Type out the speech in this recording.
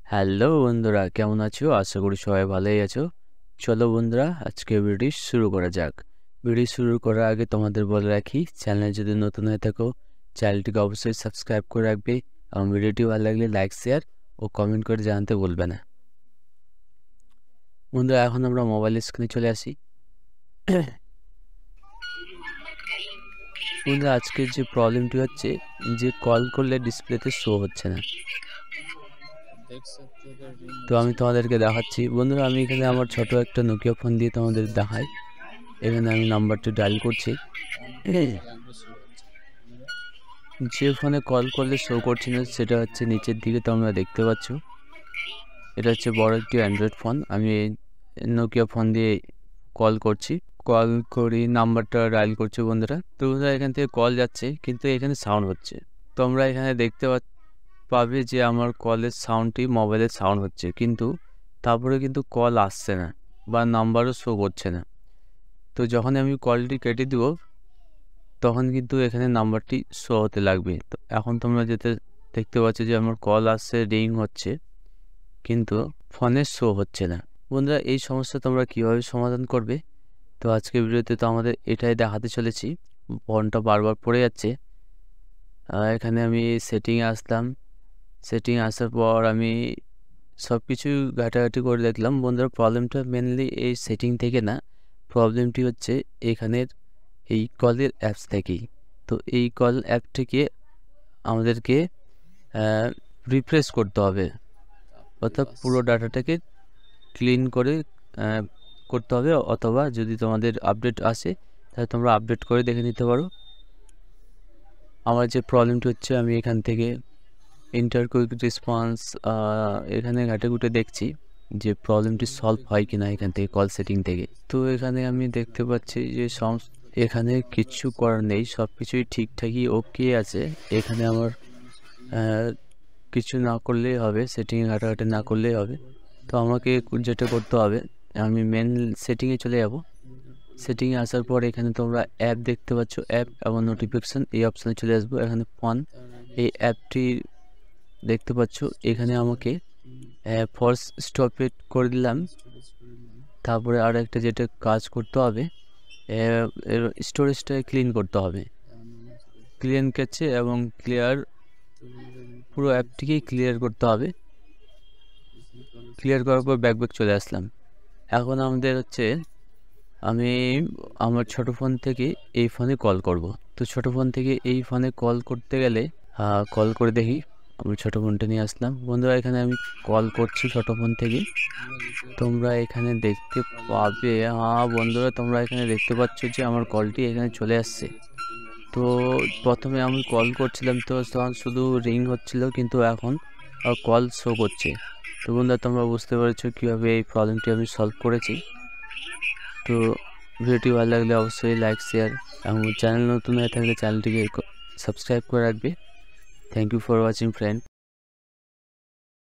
Hello বন্ধুরা, কেমন আছো? আশা করি সবাই ভালোই আছো। চলো বন্ধুরা, আজকে ভিডিও শুরু করা যাক। ভিডিও শুরু করার আগে তোমাদের বলে রাখি, চ্যানেলে যদি নতুন হয়ে থাকো চ্যানেলটিকে অবশ্যই সাবস্ক্রাইব করে রাখবে এবং ভিডিওটি ভালো লাগলে লাইক শেয়ার ও কমেন্ট করে জানাতে বলবে না। বন্ধুরা, এখন আমরা মোবাইল স্ক্রিনে চলে আসি। বন্ধুরা, আজকের যে প্রবলেমটি হচ্ছে যে কল করলে ডিসপ্লেতে শো হচ্ছে না। তো আমি তোমাদেরকে দেখাচ্ছি। বন্ধুরা, আমি এখানে আমার ছোট একটা নোকিয়া ফোন দিয়ে তোমাদের দেখাই। এখানে আমি নাম্বারটি ডায়াল করছি। যে ফোনে কল করলে শো করছে না সেটা হচ্ছে নিচের দিকে তোমরা দেখতে পাচ্ছ। এটা হচ্ছে বড় একটি অ্যান্ড্রয়েড ফোন। আমি নোকিয়া ফোন দিয়ে কল করছি। কল করি, নাম্বারটা ডায়াল করছি বন্ধুরা। তো বন্ধুরা, এখান থেকে কল যাচ্ছে কিন্তু এখানে সাউন্ড হচ্ছে। তোমরা এখানে দেখতে পাবে যে আমার কলের সাউন্ডটি মোবাইলের সাউন্ড হচ্ছে, কিন্তু তারপরে কিন্তু কল আসছে না বা নাম্বারও শো করছে না। তো যখন আমি কলটি কেটে দিব তখন কিন্তু এখানে নাম্বারটি শো হতে লাগবে। তো এখন তোমরা যেতে দেখতে পাচ্ছ যে আমার কল আসছে, রিং হচ্ছে, কিন্তু ফোনে শো হচ্ছে না। বন্ধুরা, এই সমস্যা তোমরা কীভাবে সমাধান করবে? তো আজকের ভিডিওতে তো আমাদের এটাই দেখাতে চলেছি। ফোনটা বারবার পড়ে যাচ্ছে। এখানে আমি সেটিংয়ে আসলাম। সেটিং আসার পর আমি সব কিছু ঘাটাঘাটি করে দেখলাম। বন্ধুরা, প্রবলেমটা মেনলি এই সেটিং থেকে না, প্রবলেমটি হচ্ছে এখানের এই কলের অ্যাপস থেকেই। তো এই কল অ্যাপ থেকে আমাদেরকে রিফ্রেশ করতে হবে, অর্থাৎ পুরো ডাটাটাকে ক্লিন করে করতে হবে। অথবা যদি তোমাদের আপডেট আসে তাহলে তোমরা আপডেট করে দেখে নিতে পারো। আমার যে প্রবলেমটি হচ্ছে, আমি এখান থেকে ইন্টার কুইক রেসপন্স এখানে ঘাটেঘুটে দেখছি যে প্রবলেমটি সলভ হয় কিনা এখান থেকে কল সেটিং থেকে। তো এখানে আমি দেখতে পাচ্ছি যে এখানে কিচ্ছু করার নেই, সব কিছুই ঠিকঠাকই ওকে আছে। এখানে আমার কিছু না করলেই হবে, সেটিংয়ে ঘাটাঘাটি না করলেই হবে। তো আমাকে যেটা করতে হবে, আমি মেন সেটিংয়ে চলে যাব। সেটিংয়ে আসার পর এখানে তোমরা অ্যাপ দেখতে পাচ্ছ, অ্যাপ এবং নোটিফিকেশান এই অপশানে চলে আসবো। এখানে ফোন এই অ্যাপটি দেখতে পাচ্ছ। এখানে আমাকে ফোর্স স্টপেট করে দিলাম। তারপরে আর একটা যেটা কাজ করতে হবে, স্টোরেজটা ক্লিন করতে হবে। ক্লিন ক্যাচে এবং ক্লিয়ার, পুরো অ্যাপটিকেই ক্লিয়ার করতে হবে। ক্লিয়ার করার পর ব্যাক চলে আসলাম। এখন আমাদের হচ্ছে আমি আমার ছোট ফোন থেকে এই ফোনে কল করব। তো ছোট ফোন থেকে এই ফোনে কল করতে গেলে কল করে দেখি। আমি ছোটো ফোনটা নিয়ে আসলাম। বন্ধুরা, এখানে আমি কল করছি ছোটো ফোন থেকে। তোমরা এখানে দেখতে পাবে, বন্ধুরা তোমরা এখানে দেখতে পাচ্ছ যে আমার কলটি এখানে চলে আসছে। তো প্রথমে আমি কল করছিলাম তো তখন শুধু রিং হচ্ছিল, কিন্তু এখন কল শো করছে। তো বন্ধুরা, তোমরা বুঝতে পেরেছো কীভাবে এই প্রবলেমটি আমি সলভ করেছি। তো ভিডিওটি ভালো লাগলে অবশ্যই লাইক শেয়ার এবং চ্যানেল নতুন হয়ে থাকলে চ্যানেলটিকে সাবস্ক্রাইব করে রাখবে। Thank you for watching friend.